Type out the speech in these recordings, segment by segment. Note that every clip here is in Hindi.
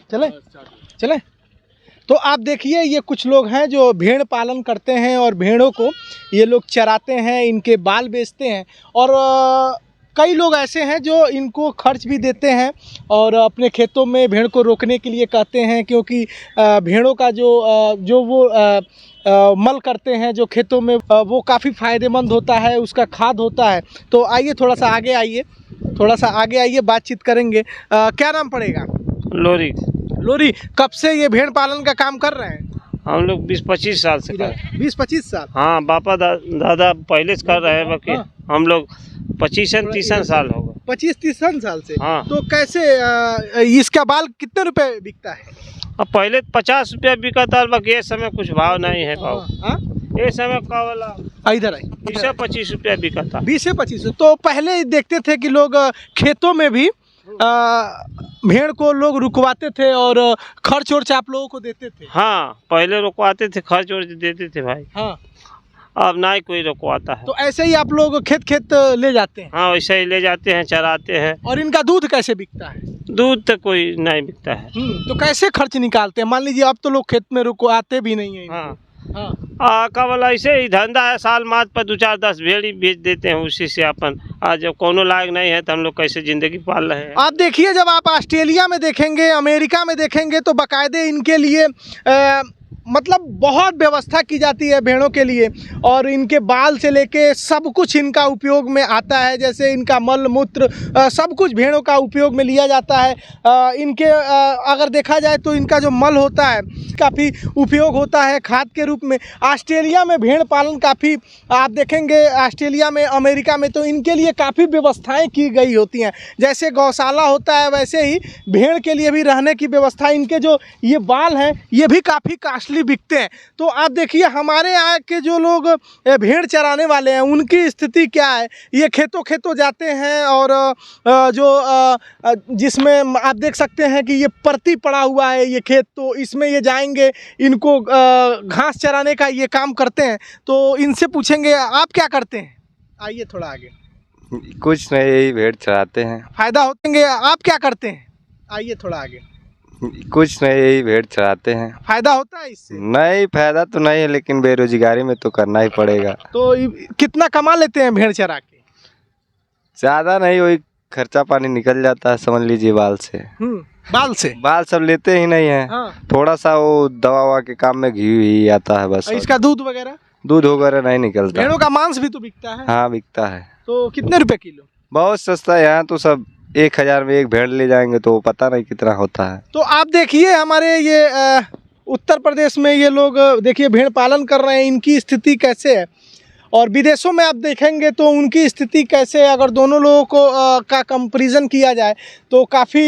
चले चले। तो आप देखिए ये कुछ लोग हैं जो भेड़ पालन करते हैं और भेड़ों को ये लोग चराते हैं, इनके बाल बेचते हैं और कई लोग ऐसे हैं जो इनको खर्च भी देते हैं और अपने खेतों में भेड़ को रोकने के लिए कहते हैं, क्योंकि भेड़ों का जो वो मल करते हैं जो खेतों में वो काफ़ी फ़ायदेमंद होता है, उसका खाद होता है। तो आइए थोड़ा सा आगे आइए, बातचीत करेंगे। क्या नाम पड़ेगा? लोरी। लोरी, कब से ये भेड़ पालन का काम कर रहे हैं? हम लोग 20-25 साल से कर 20-25 साल। हाँ, बापा दादा पहले से कर रहे हैं, बाकी हाँ। हम लोग 25-30 साल होगा। 25-30 साल से। हाँ। तो कैसे इसका बाल कितने रुपए बिकता है? अब पहले 50 रुपया बिका था, बाकी इस समय कुछ भाव नहीं है भाव। हाँ? इस समय का वाला इधर आई 20-25 रुपया बिका था। 20 से 25। तो पहले देखते थे कि लोग खेतों में भी भेड़ को लोग रुकवाते थे और खर्च वर्च आप लोगों को देते थे। हाँ, पहले रुकवाते थे, खर्च वर्च देते थे भाई। हाँ। अब ना ही कोई रुकवाता है। तो ऐसे ही आप लोग खेत ले जाते हैं? हाँ, वैसे ही ले जाते हैं, चराते हैं। और इनका दूध कैसे बिकता है? दूध तो कोई नहीं बिकता है। तो कैसे खर्च निकालते हैं? मान लीजिए अब तो लोग खेत में रुकवाते भी नहीं है। हाँ। हाँ। का वाला ऐसे ही धंधा है, साल माद पर 2-4-10 भेड़ ही बेच देते हैं, उसी से अपन आज जब कोनो लायक नहीं है तो हम लोग कैसे जिंदगी पाल रहे हैं। आप देखिए जब आप ऑस्ट्रेलिया में देखेंगे, अमेरिका में देखेंगे तो बाकायदे इनके लिए मतलब बहुत व्यवस्था की जाती है भेड़ों के लिए, और इनके बाल से लेके सब कुछ इनका उपयोग में आता है। जैसे इनका मल मूत्र सब कुछ भेड़ों का उपयोग में लिया जाता है। इनके अगर देखा जाए तो इनका जो मल होता है काफ़ी उपयोग होता है खाद के रूप में। ऑस्ट्रेलिया में भेड़ पालन काफ़ी आप देखेंगे, ऑस्ट्रेलिया में, अमेरिका में तो इनके लिए काफ़ी व्यवस्थाएं की गई होती हैं। जैसे गौशाला होता है वैसे ही भेड़ के लिए भी रहने की व्यवस्था। इनके जो ये बाल हैं ये भी काफ़ी कास्टली बिकते हैं। तो आप देखिए हमारे यहाँ के जो लोग भेड़ चराने वाले हैं उनकी स्थिति क्या है। ये खेतों जाते हैं और जिसमें आप देख सकते हैं कि ये परती पड़ा हुआ है ये खेत, तो इसमें ये जाएंगे, इनको घास चराने का ये काम करते हैं। तो इनसे पूछेंगे आप क्या करते हैं? आइए थोड़ा आगे। कुछ नहीं, यही भेड़ चराते हैं। फायदा होते आप क्या करते हैं? आइए थोड़ा आगे। कुछ नहीं, यही भेड़ चराते हैं। फायदा होता है इससे? नहीं, फायदा तो नहीं है, लेकिन बेरोजगारी में तो करना ही पड़ेगा। तो कितना कमा लेते हैं भेड़ चरा के? ज्यादा नहीं, वही खर्चा पानी निकल जाता है, समझ लीजिए बाल से। बाल से? बाल सब लेते ही नहीं है। हाँ। थोड़ा सा वो दवा ववा के काम में घी ही आता है बस। इसका दूध वगैरह? दूध वगैरह नहीं निकलता। भेड़ों का मांस भी तो बिकता है? हाँ, बिकता है। तो कितने रुपए किलो? बहुत सस्ता है यहाँ तो, सब 1000 में एक भेड़ ले जाएंगे तो पता नहीं कितना होता है। तो आप देखिए हमारे ये उत्तर प्रदेश में ये लोग देखिए भेड़ पालन कर रहे हैं, इनकी स्थिति कैसे है, और विदेशों में आप देखेंगे तो उनकी स्थिति कैसे है। अगर दोनों लोगों को का कंपैरिजन किया जाए तो काफ़ी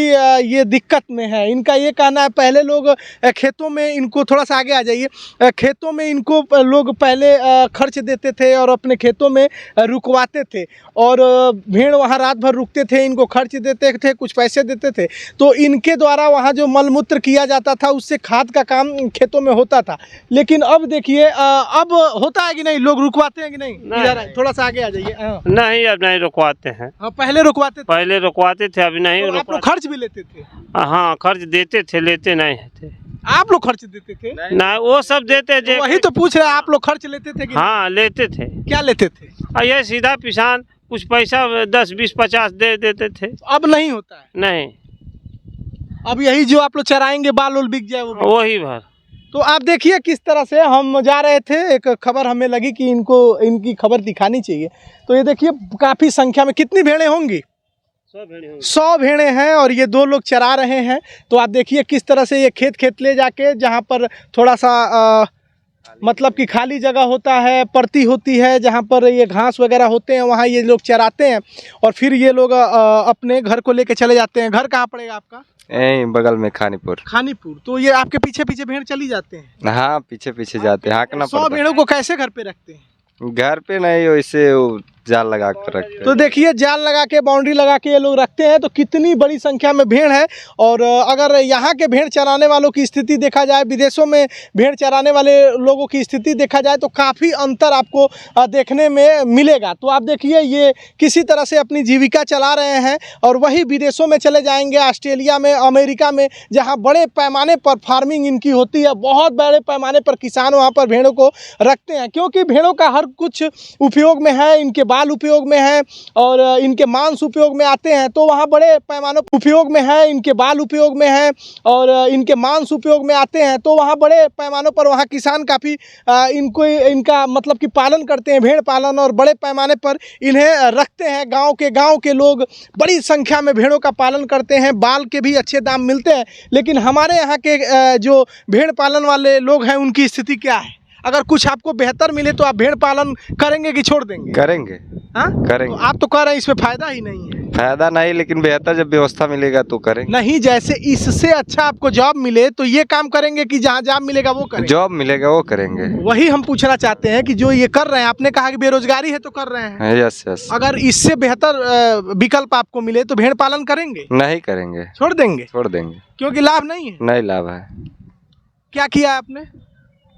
ये दिक्कत में है। इनका ये कहना है पहले लोग खेतों में इनको, थोड़ा सा आगे आ जाइए, खेतों में इनको लोग पहले खर्च देते थे और अपने खेतों में रुकवाते थे और भेड़ वहाँ रात भर रुकते थे, इनको खर्च देते थे, कुछ पैसे देते थे, तो इनके द्वारा वहाँ जो मल मूत्र किया जाता था उससे खाद का काम खेतों में होता था। लेकिन अब देखिए अब होता है कि नहीं, लोग रुकवाते हैं कि नहीं? इधर थोड़ा सा आगे आ जाइए। नहीं, अब नहीं रुकवाते हैं। पहले रुकवाते थे? पहले रुकवाते थे, अभी नहीं। तो आप लोग खर्च भी लेते थे? हाँ, खर्च देते थे, लेते नहीं थे। आप लोग खर्च देते थे? नहीं, वो सब देते थे। वही तो पूछ रहे हैं, आप लोग खर्च लेते थे कि? हाँ, लेते थे। क्या लेते थे? ये सीधा पिसान कुछ पैसा 10, 20, 50 दे देते थे। अब नहीं होता है? नहीं, अब यही जो आप लोग चराएंगे बाल उल बिक जाए वही भर। तो आप देखिए किस तरह से हम जा रहे थे, एक खबर हमें लगी कि इनकी खबर दिखानी चाहिए। तो ये देखिए काफ़ी संख्या में कितनी भेड़ें होंगी? 100 भेड़ें हैं और ये 2 लोग चरा रहे हैं। तो आप देखिए किस तरह से ये खेत ले जाके, जहाँ पर थोड़ा सा मतलब कि खाली जगह होता है, परती होती है, जहाँ पर ये घास वगैरह होते हैं, वहाँ ये लोग चराते हैं और फिर ये लोग अपने घर को लेके चले जाते हैं। घर कहाँ पड़ेगा आपका? यहीं बगल में खानीपुर। खानीपुर। तो ये आपके पीछे पीछे भेड़ चली जाते हैं? हाँ, पीछे पीछे जाते हैं, हाँकना पड़ता है। 100 भेड़ों को कैसे घर पे रखते हैं? घर पे नहीं, वैसे जाल लगा कर रखते हैं। तो देखिए जाल लगा के बाउंड्री लगा के ये लोग रखते हैं, तो कितनी बड़ी संख्या में भेड़ है। और अगर यहाँ के भेड़ चराने वालों की स्थिति देखा जाए, विदेशों में भेड़ चराने वाले लोगों की स्थिति देखा जाए, तो काफ़ी अंतर आपको देखने में मिलेगा। तो आप देखिए ये किसी तरह से अपनी जीविका चला रहे हैं, और वही विदेशों में चले जाएंगे, ऑस्ट्रेलिया में, अमेरिका में, जहाँ बड़े पैमाने पर फार्मिंग इनकी होती है, बहुत बड़े पैमाने पर किसान वहाँ पर भेड़ों को रखते हैं, क्योंकि भेड़ों का हर कुछ उपयोग में है, इनके बाल उपयोग में है और इनके मांस उपयोग में आते हैं। तो वहाँ बड़े पैमानों उपयोग में है, इनके बाल उपयोग में है और इनके मांस उपयोग में आते हैं। तो वहाँ बड़े पैमानों पर वहाँ किसान काफ़ी इनका मतलब कि पालन करते हैं, भेड़ पालन, और बड़े पैमाने पर इन्हें रखते हैं। गाँव के लोग बड़ी संख्या में भेड़ों का पालन करते हैं, बाल के भी अच्छे दाम मिलते हैं। लेकिन हमारे यहाँ के जो भेड़ पालन वाले लोग हैं उनकी स्थिति क्या है? अगर कुछ आपको बेहतर मिले तो आप भेड़ पालन करेंगे कि छोड़ देंगे? करेंगे। हाँ, करेंगे। तो आप तो कह रहे हैं इसमें फायदा ही नहीं है। फायदा नहीं, लेकिन बेहतर जब व्यवस्था मिलेगा तो करेंगे। नहीं, जैसे इससे अच्छा आपको जॉब मिले तो ये काम करेंगे कि जहाँ जॉब मिलेगा वो करेंगे? जॉब मिलेगा वो करेंगे। वही हम पूछना चाहते हैं कि जो ये कर रहे हैं, आपने कहा कि बेरोजगारी है तो कर रहे हैं, यस यस। अगर इससे बेहतर विकल्प आपको मिले तो भेड़ पालन करेंगे? नहीं करेंगे, छोड़ देंगे? छोड़ देंगे। क्योंकि लाभ नहीं है? नहीं लाभ है। क्या किया आपने?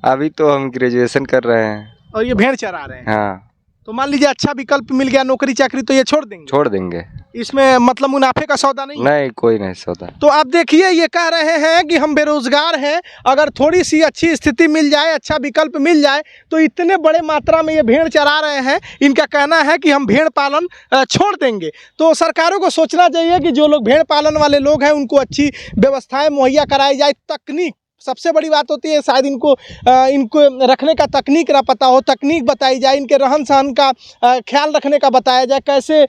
अभी तो हम ग्रेजुएशन कर रहे हैं। और ये भेड़ चरा रहे हैं? हाँ। तो मान लीजिए अच्छा विकल्प मिल गया, नौकरी चाकरी, तो ये छोड़ देंगे? छोड़ देंगे। इसमें मतलब मुनाफे का सौदा नहीं है? नहीं, कोई नहीं सौदा। तो आप देखिए ये कह रहे हैं कि हम बेरोजगार हैं, अगर थोड़ी सी अच्छी स्थिति मिल जाए, अच्छा विकल्प मिल जाए, तो इतने बड़े मात्रा में ये भेड़ चरा रहे हैं। इनका कहना है कि हम भेड़ पालन छोड़ देंगे। तो सरकारों को सोचना चाहिए कि जो लोग भेड़ पालन वाले लोग हैं उनको अच्छी व्यवस्थाएं मुहैया कराई जाए। तकनीक सबसे बड़ी बात होती है, शायद इनको रखने का तकनीक ना पता हो, तकनीक बताई जाए, इनके रहन सहन का ख्याल रखने का बताया जाए, कैसे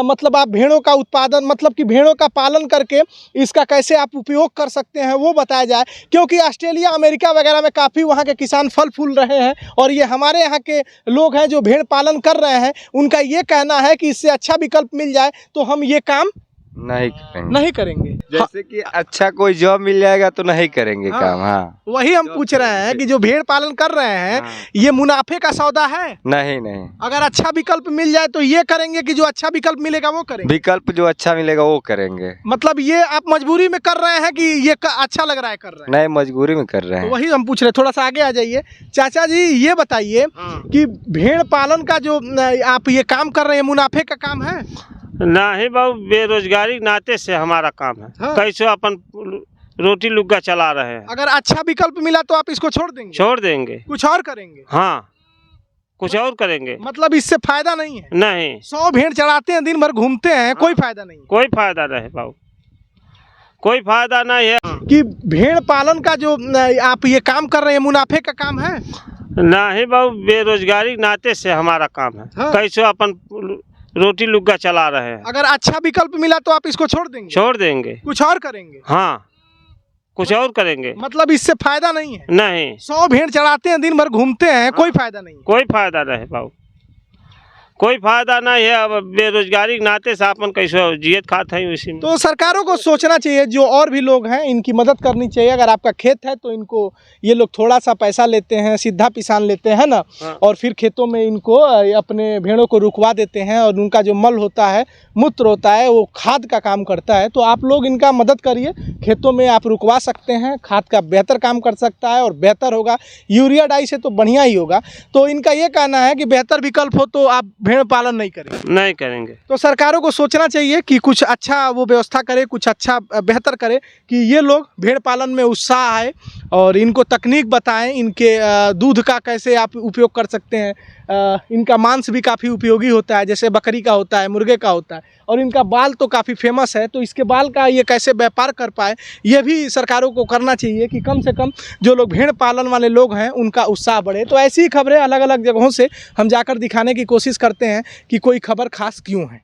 मतलब आप भेड़ों का उत्पादन, मतलब कि भेड़ों का पालन करके इसका कैसे आप उपयोग कर सकते हैं वो बताया जाए। क्योंकि ऑस्ट्रेलिया, अमेरिका वगैरह में काफ़ी वहाँ के किसान फल फूल रहे हैं, और ये हमारे यहाँ के लोग हैं जो भेड़ पालन कर रहे हैं, उनका ये कहना है कि इससे अच्छा विकल्प मिल जाए तो हम ये काम नहीं करेंगे। जैसे कि अच्छा कोई जॉब मिल जाएगा तो नहीं करेंगे काम। हाँ, वही हम पूछ रहे हैं कि जो भेड़ पालन कर रहे हैं, ये मुनाफे का सौदा है? नहीं। अगर अच्छा विकल्प मिल जाए तो ये करेंगे कि जो अच्छा विकल्प मिलेगा वो करेंगे? विकल्प जो अच्छा मिलेगा वो करेंगे। मतलब ये आप मजबूरी में कर रहे हैं कि ये अच्छा लग रहा है कर रहे हैं? नहीं, मजबूरी में कर रहे हैं। तो वही हम पूछ रहे हैं। थोड़ा सा आगे आ जाइए। चाचा जी ये बताइए कि भेड़ पालन का जो आप ये काम कर रहे हैं, मुनाफे का काम है? नहीं बाबू, बेरोजगारी नाते से हमारा काम है। हाँ। कैसे अपन रोटी लुग्गा चला रहे हैं। अगर अच्छा विकल्प मिला तो आप इसको छोड़ देंगे? छोड़ देंगे। कुछ और करेंगे? हाँ, कुछ और करेंगे। मतलब इससे फायदा नहीं है? नहीं। 100 भेड़ चढ़ाते हैं, दिन भर घूमते हैं, कोई फायदा नहीं? कोई फायदा नहीं बाबू, कोई फायदा नहीं है। कि भेड़ पालन का जो आप ये काम कर रहे हैं, मुनाफे का काम है? नहीं बाबू, बेरोजगारी नाते से हमारा काम है। हाँ। कैसे अपन रोटी लुग्गा चला रहे हैं। अगर अच्छा विकल्प मिला तो आप इसको छोड़ देंगे? छोड़ देंगे। कुछ और करेंगे? हाँ, कुछ और करेंगे। मतलब इससे फायदा नहीं है? नहीं। 100 भेड़ चढ़ाते हैं, दिन भर घूमते हैं, कोई फायदा नहीं? कोई फायदा नहीं बाबू, कोई फायदा नहीं है। अब बेरोजगारी के नाते से अपन कैसे जियत खाते हैं उसी में। तो सरकारों को सोचना चाहिए, जो और भी लोग हैं इनकी मदद करनी चाहिए। अगर आपका खेत है तो इनको ये लोग थोड़ा सा पैसा लेते हैं, सीधा पिसान लेते हैं ना। हाँ। और फिर खेतों में इनको अपने भेड़ों को रुकवा देते हैं, और उनका जो मल होता है, मूत्र होता है, वो खाद का काम करता है। तो आप लोग इनका मदद करिए, खेतों में आप रुकवा सकते हैं, खाद का बेहतर काम कर सकता है और बेहतर होगा। यूरिया डाई से तो बढ़िया ही होगा। तो इनका ये कहना है कि बेहतर विकल्प हो तो आप भेड़ पालन नहीं करेंगे? तो सरकारों को सोचना चाहिए कि कुछ अच्छा वो व्यवस्था करे, कुछ अच्छा बेहतर करे कि ये लोग भेड़ पालन में उत्साह आए, और इनको तकनीक बताएं, इनके दूध का कैसे आप उपयोग कर सकते हैं। इनका मांस भी काफ़ी उपयोगी होता है, जैसे बकरी का होता है, मुर्गे का होता है, और इनका बाल तो काफ़ी फेमस है। तो इसके बाल का ये कैसे व्यापार कर पाए, ये भी सरकारों को करना चाहिए कि कम से कम जो लोग भेड़ पालन वाले लोग हैं उनका उत्साह बढ़े। तो ऐसी खबरें अलग अलग जगहों से हम जाकर दिखाने की कोशिश करते हैं कि कोई खबर खास क्यों है।